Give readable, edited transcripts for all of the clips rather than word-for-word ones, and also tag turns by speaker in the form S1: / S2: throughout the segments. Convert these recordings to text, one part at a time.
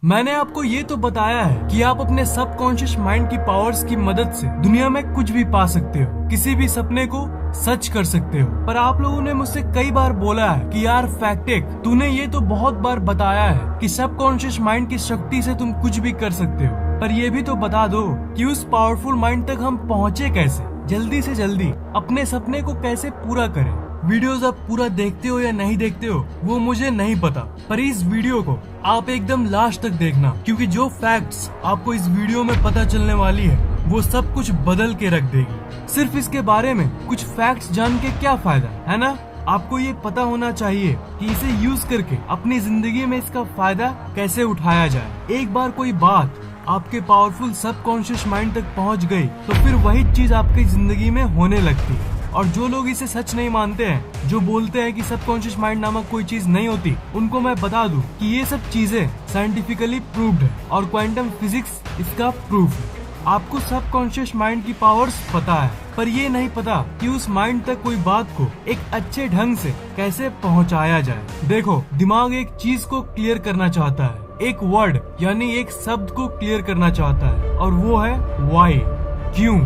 S1: मैंने आपको ये तो बताया है कि आप अपने सबकॉन्शियस माइंड की पावर्स की मदद से दुनिया में कुछ भी पा सकते हो, किसी भी सपने को सच कर सकते हो। पर आप लोगों ने मुझसे कई बार बोला है कि यार फैक्टिक, तूने ये तो बहुत बार बताया है कि सबकॉन्शियस माइंड की शक्ति से तुम कुछ भी कर सकते हो, पर ये भी तो बता दो कि उस पावरफुल माइंड तक हम पहुँचे कैसे, जल्दी से जल्दी अपने सपने को कैसे पूरा करें। वीडियोस आप पूरा देखते हो या नहीं देखते हो वो मुझे नहीं पता, पर इस वीडियो को आप एकदम लास्ट तक देखना, क्योंकि जो फैक्ट्स आपको इस वीडियो में पता चलने वाली है वो सब कुछ बदल के रख देगी। सिर्फ इसके बारे में कुछ फैक्ट्स जान के क्या फायदा, है ना? आपको ये पता होना चाहिए कि इसे यूज करके अपनी जिंदगी में इसका फायदा कैसे उठाया जाए। एक बार कोई बात आपके पावरफुल सबकॉन्शियस माइंड तक पहुंच गई तो फिर वही चीज आपकी जिंदगी में होने लगती है। और जो लोग इसे सच नहीं मानते हैं, जो बोलते हैं कि सबकॉन्शियस माइंड नामक कोई चीज नहीं होती, उनको मैं बता दूं कि ये सब चीजें साइंटिफिकली प्रूव्ड है और क्वांटम फिजिक्स इसका प्रूफ है। आपको सबकॉन्शियस माइंड की पावर्स पता है, पर ये नहीं पता कि उस माइंड तक कोई बात को एक अच्छे ढंग से कैसे पहुंचाया जाए। देखो, दिमाग एक चीज को क्लियर करना चाहता है, एक वर्ड यानी एक शब्द को क्लियर करना चाहता है, और वो है व्हाई, क्यों।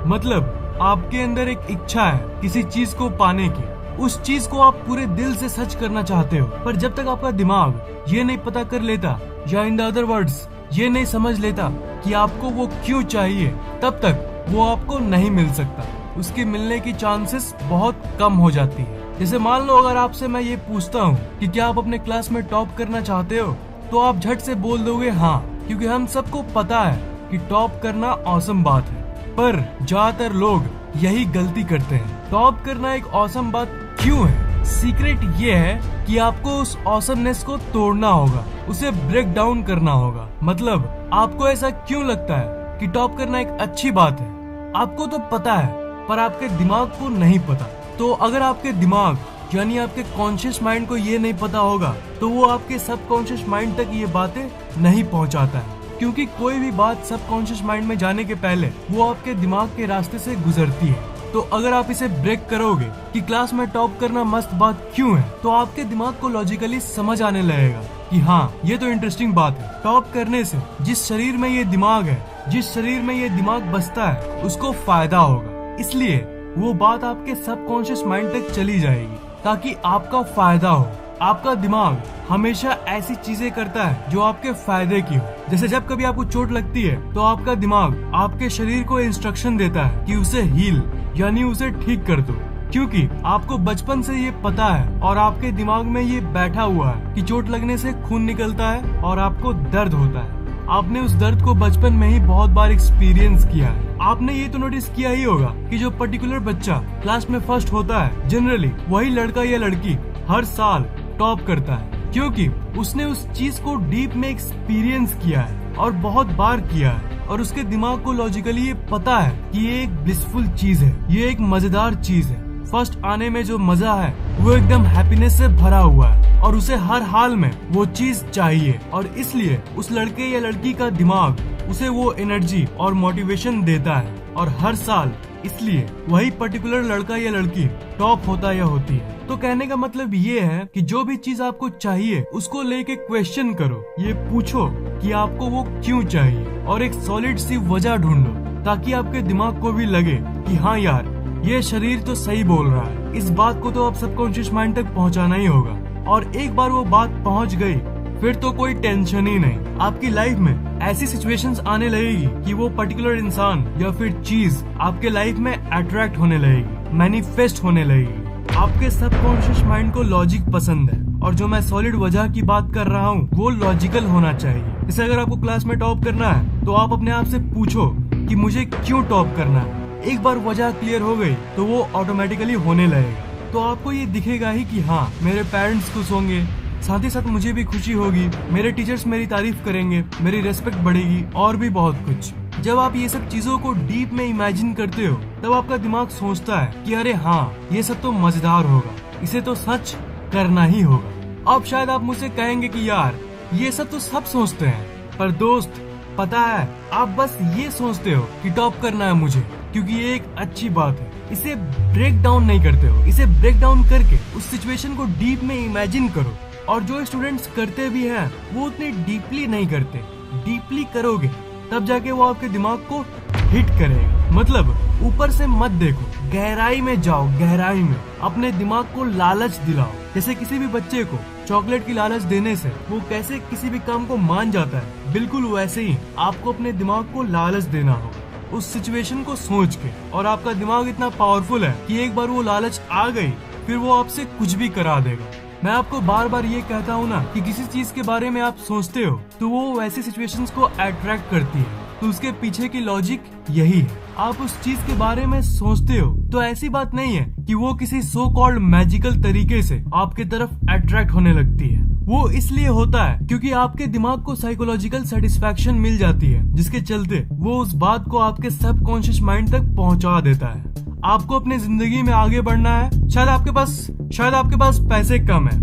S1: मतलब आपके अंदर एक इच्छा है किसी चीज को पाने की, उस चीज को आप पूरे दिल से सच करना चाहते हो, पर जब तक आपका दिमाग ये नहीं पता कर लेता, या इन द अदर वर्ड्स ये नहीं समझ लेता कि आपको वो क्यों चाहिए, तब तक वो आपको नहीं मिल सकता। उसके मिलने की चांसेस बहुत कम हो जाती है। जैसे मान लो अगर आपसे मैं ये पूछता हूँ कि क्या आप अपने क्लास में टॉप करना चाहते हो, तो आप झट से बोल दोगे हाँ, क्योंकि हम सबको पता है कि टॉप करना ऑसम बात है। पर ज्यादातर लोग यही गलती करते हैं। टॉप करना एक ऑसम बात क्यों है? सीक्रेट ये है कि आपको उस ऑसमनेस को तोड़ना होगा, उसे ब्रेक डाउन करना होगा। मतलब आपको ऐसा क्यों लगता है कि टॉप करना एक अच्छी बात है? आपको तो पता है, पर आपके दिमाग को नहीं पता। तो अगर आपके दिमाग यानी आपके कॉन्शियस माइंड को ये नहीं पता होगा, तो वो आपके सबकॉन्शियस माइंड तक ये बातें नहीं पहुंचाता है, क्योंकि कोई भी बात सबकॉन्शियस माइंड में जाने के पहले वो आपके दिमाग के रास्ते से गुजरती है। तो अगर आप इसे ब्रेक करोगे कि क्लास में टॉप करना मस्त बात क्यों है, तो आपके दिमाग को लॉजिकली समझ आने लगेगा कि हाँ, ये तो इंटरेस्टिंग बात है। टॉप करने से जिस शरीर में ये दिमाग है, जिस शरीर में ये दिमाग बसता है, उसको फायदा होगा। इसलिए वो बात आपके सबकॉन्शियस माइंड तक चली जाएगी ताकि आपका फायदा हो। आपका दिमाग हमेशा ऐसी चीजें करता है जो आपके फायदे की हो। जैसे जब कभी आपको चोट लगती है तो आपका दिमाग आपके शरीर को इंस्ट्रक्शन देता है कि उसे हील यानी उसे ठीक कर दो, क्योंकि आपको बचपन से ये पता है और आपके दिमाग में ये बैठा हुआ है कि चोट लगने से खून निकलता है और आपको दर्द होता है। आपने उस दर्द को बचपन में ही बहुत बार एक्सपीरियंस किया है। आपने ये तो नोटिस किया ही होगा कि जो पर्टिकुलर बच्चा क्लास में फर्स्ट होता है, जनरली वही लड़का या लड़की हर साल टॉप करता है, क्योंकि उसने उस चीज को डीप में एक्सपीरियंस किया है और बहुत बार किया है, और उसके दिमाग को लॉजिकली ये पता है कि ये एक ब्लिसफुल चीज है, ये एक मजेदार चीज है। फर्स्ट आने में जो मजा है वो एकदम हैप्पीनेस से भरा हुआ है और उसे हर हाल में वो चीज चाहिए, और इसलिए उस लड़के या लड़की का दिमाग उसे वो एनर्जी और मोटिवेशन देता है, और हर साल इसलिए वही पर्टिकुलर लड़का या लड़की टॉप होता या होती है। तो कहने का मतलब ये है कि जो भी चीज आपको चाहिए उसको लेके क्वेश्चन करो, ये पूछो कि आपको वो क्यों चाहिए, और एक सॉलिड सी वजह ढूंढो, ताकि आपके दिमाग को भी लगे कि हाँ यार, ये शरीर तो सही बोल रहा है। इस बात को तो आप सबकॉन्शियस माइंड तक पहुंचाना ही होगा, और एक बार वो बात पहुंच गई फिर तो कोई टेंशन ही नहीं। आपकी लाइफ में ऐसी सिचुएशंस आने लगेगी कि वो पर्टिकुलर इंसान या फिर चीज आपके लाइफ में अट्रैक्ट होने लगेगी, मैनिफेस्ट होने लगेगी। आपके सबकॉन्शियस माइंड को लॉजिक पसंद है, और जो मैं सॉलिड वजह की बात कर रहा हूँ वो लॉजिकल होना चाहिए। जैसे अगर आपको क्लास में टॉप करना है तो आप अपने आप से पूछो कि मुझे क्यों टॉप करना है। एक बार वजह क्लियर हो गई तो वो ऑटोमेटिकली होने लगेगा। तो आपको ये दिखेगा ही कि हाँ, मेरे पेरेंट्स खुश होंगे, साथ ही साथ मुझे भी खुशी होगी, मेरे टीचर्स मेरी तारीफ करेंगे, मेरी रेस्पेक्ट बढ़ेगी, और भी बहुत कुछ। जब आप ये सब चीजों को डीप में इमेजिन करते हो, तब आपका दिमाग सोचता है कि अरे हाँ, ये सब तो मजेदार होगा, इसे तो सच करना ही होगा। अब शायद आप मुझसे कहेंगे कि यार, ये सब तो सब सोचते हैं, पर दोस्त पता है, आप बस ये सोचते हो कि टॉप करना है मुझे, क्योंकि ये एक अच्छी बात है। इसे ब्रेक डाउन नहीं करते हो। इसे ब्रेक डाउन करके उस सिचुएशन को डीप में इमेजिन करो और जो स्टूडेंट्स करते भी हैं वो उतनी डीपली नहीं करते। डीपली करोगे तब जाके वो आपके दिमाग को हिट करेगा। मतलब ऊपर से मत देखो, गहराई में जाओ, गहराई में अपने दिमाग को लालच दिलाओ। जैसे किसी भी बच्चे को चॉकलेट की लालच देने से वो कैसे किसी भी काम को मान जाता है, बिल्कुल वैसे ही आपको अपने दिमाग को लालच देना होगा उस सिचुएशन को सोच के। और आपका दिमाग इतना पावरफुल है कि एक बार वो लालच आ गई फिर वो आपसे कुछ भी करा देगा। मैं आपको बार बार ये कहता हूँ ना कि किसी चीज के बारे में आप सोचते हो तो वो वैसी सिचुएशंस को अट्रैक्ट करती है। तो उसके पीछे की लॉजिक यही है। आप उस चीज के बारे में सोचते हो तो ऐसी बात नहीं है कि वो किसी सो कॉल्ड मैजिकल तरीके से आपके तरफ अट्रैक्ट होने लगती है। वो इसलिए होता है क्योंकि आपके दिमाग को साइकोलॉजिकल सेटिस्फैक्शन मिल जाती है, जिसके चलते वो उस बात को आपके सबकॉन्शियस माइंड तक पहुंचा देता है। आपको अपनी जिंदगी में आगे बढ़ना है, शायद आपके पास पैसे कम है,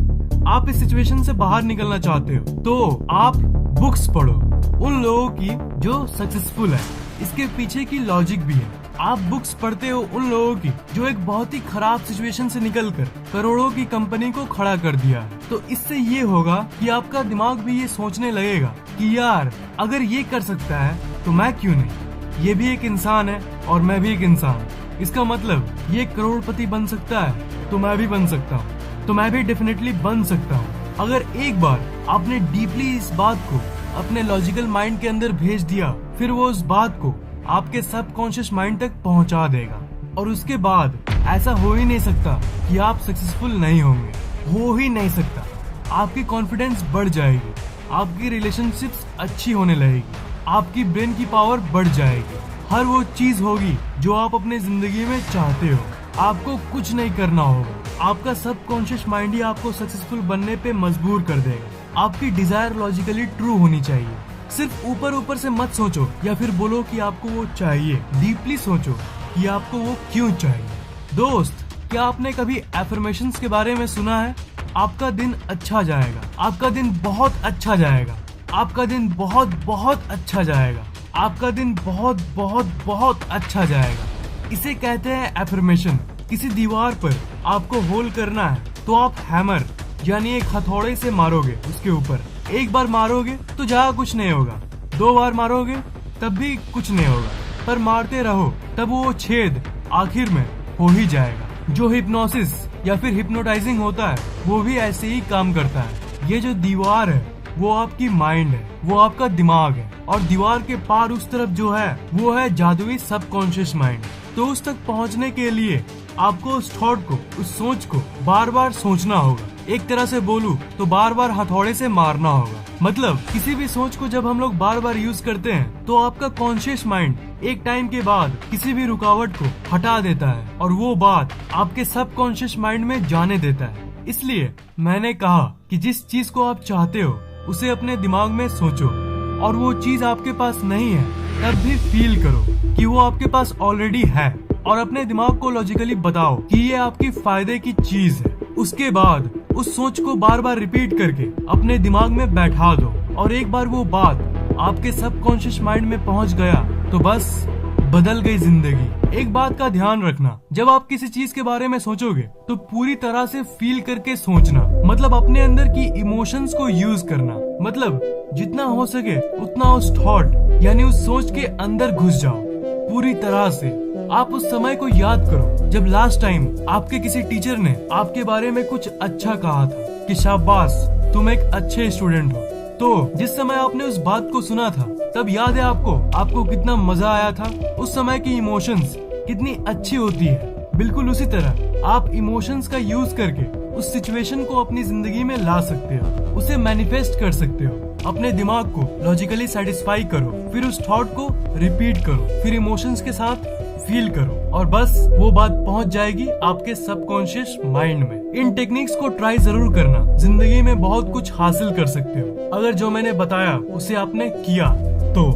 S1: आप इस सिचुएशन से बाहर निकलना चाहते हो तो आप बुक्स पढ़ो उन लोगों की जो सक्सेसफुल है। इसके पीछे की लॉजिक भी है। आप बुक्स पढ़ते हो उन लोगों की जो एक बहुत ही खराब सिचुएशन से निकलकर करोड़ों की कंपनी को खड़ा कर दिया है। तो इससे ये होगा कि आपका दिमाग भी ये सोचने लगेगा कि यार अगर ये कर सकता है तो मैं क्यों नहीं, ये भी एक इंसान है और मैं भी एक इंसान। इसका मतलब ये करोड़पति बन सकता है तो मैं भी बन सकता हूँ, तो मैं भी डेफिनेटली बन सकता हूँ। अगर एक बार आपने डीपली इस बात को अपने लॉजिकल माइंड के अंदर भेज दिया फिर वो उस बात को आपके सबकॉन्शियस माइंड तक पहुंचा देगा। और उसके बाद ऐसा हो ही नहीं सकता कि आप सक्सेसफुल नहीं होंगे, हो ही नहीं सकता। आपकी कॉन्फिडेंस बढ़ जाएगी, आपकी रिलेशनशिप्स अच्छी होने लगेगी, आपकी ब्रेन की पावर बढ़ जाएगी, हर वो चीज होगी जो आप अपने जिंदगी में चाहते हो। आपको कुछ नहीं करना होगा, आपका सबकॉन्शियस माइंड ही आपको सक्सेसफुल बनने पे मजबूर कर देगा। आपकी डिजायर लॉजिकली ट्रू होनी चाहिए। सिर्फ ऊपर ऊपर से मत सोचो या फिर बोलो कि आपको वो चाहिए, डीपली सोचो कि आपको वो क्यों चाहिए। दोस्त, क्या आपने कभी एफर्मेशंस के बारे में सुना है? आपका दिन अच्छा जाएगा, आपका दिन बहुत अच्छा जाएगा, आपका दिन बहुत बहुत अच्छा जाएगा, आपका दिन बहुत बहुत बहुत अच्छा जाएगा। इसे कहते हैं एफर्मेशन। किसी दीवार पर आपको होल करना है तो आप हैमर यानी एक हथौड़े से मारोगे उसके ऊपर। एक बार मारोगे तो ज्यादा कुछ नहीं होगा, 2 बार मारोगे तब भी कुछ नहीं होगा, पर मारते रहो तब वो छेद आखिर में हो ही जाएगा। जो हिप्नोसिस या फिर हिप्नोटाइजिंग होता है वो भी ऐसे ही काम करता है। ये जो दीवार है वो आपकी माइंड है, वो आपका दिमाग है, और दीवार के पार उस तरफ जो है वो है जादुई सबकॉन्शियस माइंड। तो उस तक पहुंचने के लिए आपको उस थॉट को, उस सोच को बार बार सोचना होगा। एक तरह से बोलूं तो बार बार हथौड़े से मारना होगा। मतलब किसी भी सोच को जब हम लोग बार बार यूज करते हैं तो आपका कॉन्शियस माइंड एक टाइम के बाद किसी भी रुकावट को हटा देता है और वो बात आपके सबकॉन्शियस माइंड में जाने देता है। इसलिए मैंने कहा कि जिस चीज को आप चाहते हो उसे अपने दिमाग में सोचो, और वो चीज आपके पास नहीं है तब भी फील करो कि वो आपके पास ऑलरेडी है, और अपने दिमाग को लॉजिकली बताओ कि ये आपकी फायदे की चीज है। उसके बाद उस सोच को बार बार रिपीट करके अपने दिमाग में बैठा दो, और एक बार वो बात आपके सबकॉन्शियस माइंड में पहुंच गया तो बस बदल गई जिंदगी। एक बात का ध्यान रखना, जब आप किसी चीज के बारे में सोचोगे तो पूरी तरह से फील करके सोचना। मतलब अपने अंदर की इमोशंस को यूज करना। मतलब जितना हो सके उतना उस थॉट यानी उस सोच के अंदर घुस जाओ पूरी तरह से। आप उस समय को याद करो जब लास्ट टाइम आपके किसी टीचर ने आपके बारे में कुछ अच्छा कहा था कि शाबाश तुम एक अच्छे स्टूडेंट हो। तो जिस समय आपने उस बात को सुना था तब याद है आपको कितना मजा आया था। उस समय की इमोशंस कितनी अच्छी होती है। बिल्कुल उसी तरह आप इमोशंस का यूज करके उस सिचुएशन को अपनी जिंदगी में ला सकते हो, उसे मैनिफेस्ट कर सकते हो। अपने दिमाग को लॉजिकली सेटिस्फाई करो, फिर उस थॉट को रिपीट करो, फिर इमोशंस के साथ फील करो, और बस वो बात पहुंच जाएगी आपके सबकॉन्शियस माइंड में। इन टेक्निक्स को ट्राई जरूर करना, जिंदगी में बहुत कुछ हासिल कर सकते हो अगर जो मैंने बताया उसे आपने किया तो।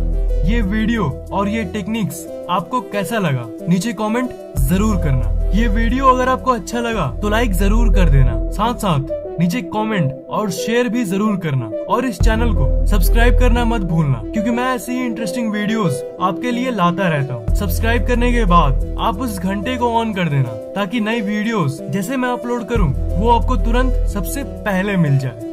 S1: ये वीडियो और ये टेक्निक्स आपको कैसा लगा नीचे कमेंट जरूर करना। ये वीडियो अगर आपको अच्छा लगा तो लाइक जरूर कर देना, साथ साथ नीचे कमेंट और शेयर भी जरूर करना, और इस चैनल को सब्सक्राइब करना मत भूलना क्योंकि मैं ऐसी ही इंटरेस्टिंग वीडियोस आपके लिए लाता रहता हूँ। सब्सक्राइब करने के बाद आप उस घंटे को ऑन कर देना ताकि नई वीडियोस जैसे मैं अपलोड करूँ वो आपको तुरंत सबसे पहले मिल जाए।